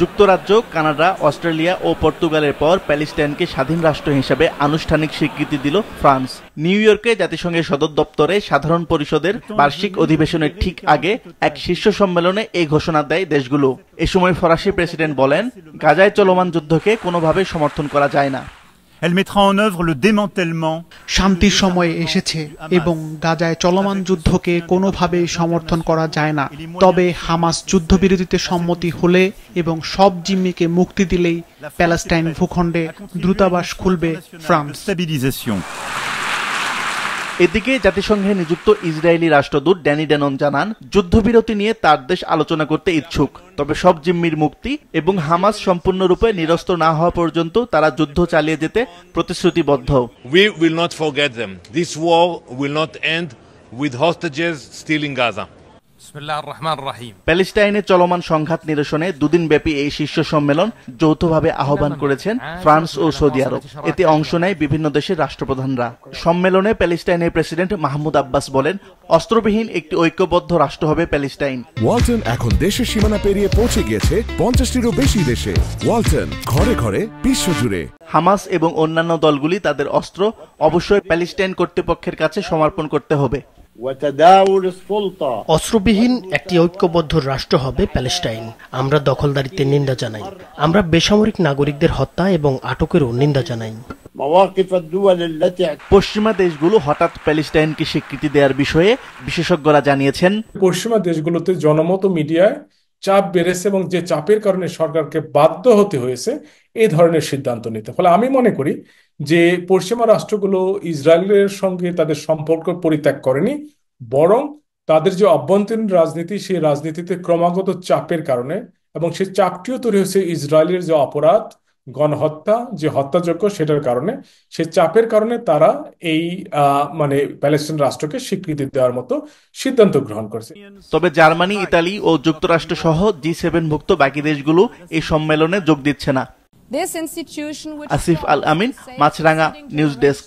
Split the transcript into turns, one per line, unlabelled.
যুক্তরাজ্য, Canada, Australia ও পর্তুগালের পর প্যালেস্টাইনকে স্বাধীন রাষ্ট্র হিসেবে আনুষ্ঠানিক স্বীকৃতি দিল ফ্রান্স। নিউ ইয়র্কে জাতিসংঘের সদর দপ্তরে সাধারণ পরিষদের বার্ষিক অধিবেশনের ঠিক আগে এক শীর্ষ সম্মেলনে এই ঘোষণা দেয় দেশগুলো। এ সময় ফরাসি প্রেসিডেন্ট বলেন, গাজায় চলমান যুদ্ধকে কোনোভাবেই সমর্থন করা যায় না।
শান্তির সময় এসেছে এবং গাজায় চলমান যুদ্ধকে কোনোভাবেই সমর্থন করা যায় না। তবে হামাস যুদ্ধবিরতিতে সম্মতি হলে এবং সব জিম্মিকে মুক্তি দিলেই প্যালেস্টাইন ভূখণ্ডে দূতাবাস খুলবে ফ্রান্স।
এদিকে জাতিসংঘে নিযুক্ত ইসরায়েলি রাষ্ট্রদূত ড্যানি ড্যানন জানান, যুদ্ধবিরতি নিয়ে তার দেশ আলোচনা করতে ইচ্ছুক, তবে সব জিম্মির মুক্তি এবং হামাস সম্পূর্ণরূপে নিরস্ত্র না হওয়া পর্যন্ত তারা যুদ্ধ চালিয়ে যেতে প্রতিশ্রুতিবদ্ধ।
We will not forget them. This war will not end with hostages still in Gaza.
প্যালেস্টাইনে চলমান সংঘাত নিরসনে দুদিনব্যাপী এই শীর্ষ সম্মেলন যৌথভাবে আহ্বান করেছেন ফ্রান্স ও সৌদি আরব। এতে অংশ নেয় বিভিন্ন দেশের রাষ্ট্রপ্রধানরা। সম্মেলনে প্যালেস্টাইনের প্রেসিডেন্ট মাহমুদ আব্বাস বলেন, অস্ত্রবিহীন একটি ঐক্যবদ্ধ রাষ্ট্র হবে প্যালেস্টাইন।
ওয়ালটন এখন দেশের সীমানা পেরিয়ে পৌঁছে গিয়েছে 50টিরও বেশি দেশে। ওয়ালটন, ঘরে ঘরে বিশ্বজুড়ে।
হামাস এবং অন্যান্য দলগুলি তাদের অস্ত্র অবশ্যই প্যালেস্টাইন কর্তৃপক্ষের কাছে সমর্পণ করতে হবে।
অস্ত্রবিহীন একটি ঐক্যবদ্ধ রাষ্ট্র হবে প্যালেস্টাইন। আমরা দখলদারিত্বের নিন্দা জানাই। আমরা বেসামরিক নাগরিকদের হত্যা এবং আটকেরও নিন্দা জানাই।
পশ্চিমা দেশগুলো হঠাৎ প্যালেস্টাইনকে স্বীকৃতি দেওয়ার বিষয়ে বিশেষজ্ঞরা জানিয়েছেন,
পশ্চিমা দেশগুলোতে জনমত মিডিয়ায় চাপ বেড়েছে এবং যে চাপের কারণে সরকারকে বাধ্য হতে হয়েছে এই ধরনের সিদ্ধান্ত নিতে। ফলে আমি মনে করি যে পশ্চিমা রাষ্ট্রগুলো ইসরায়েলের সঙ্গে তাদের সম্পর্ক পরিত্যাগ করেনি, বরং তাদের যে অভ্যন্তরীণ রাজনীতি, সেই রাজনীতিতে ক্রমাগত চাপের কারণে, এবং সেই চাপটিও তৈরি হয়েছে ইসরায়েলের যে অপরাধ, গণহত্যা, যে হত্যাযোগ্য, সেটার কারণে, সেই চাপের কারণে তারা এই প্যালেস্টাইন রাষ্ট্রকে স্বীকৃতি দেওয়ার মতো সিদ্ধান্ত গ্রহণ করেছে।
তবে জার্মানি, ইতালি ও যুক্তরাষ্ট্র সহ G7 ভুক্ত বাকি দেশগুলো এই সম্মেলনে যোগ দিচ্ছে না। আসিফ আল আমিন, মাছরাঙা নিউজ ডেস্ক।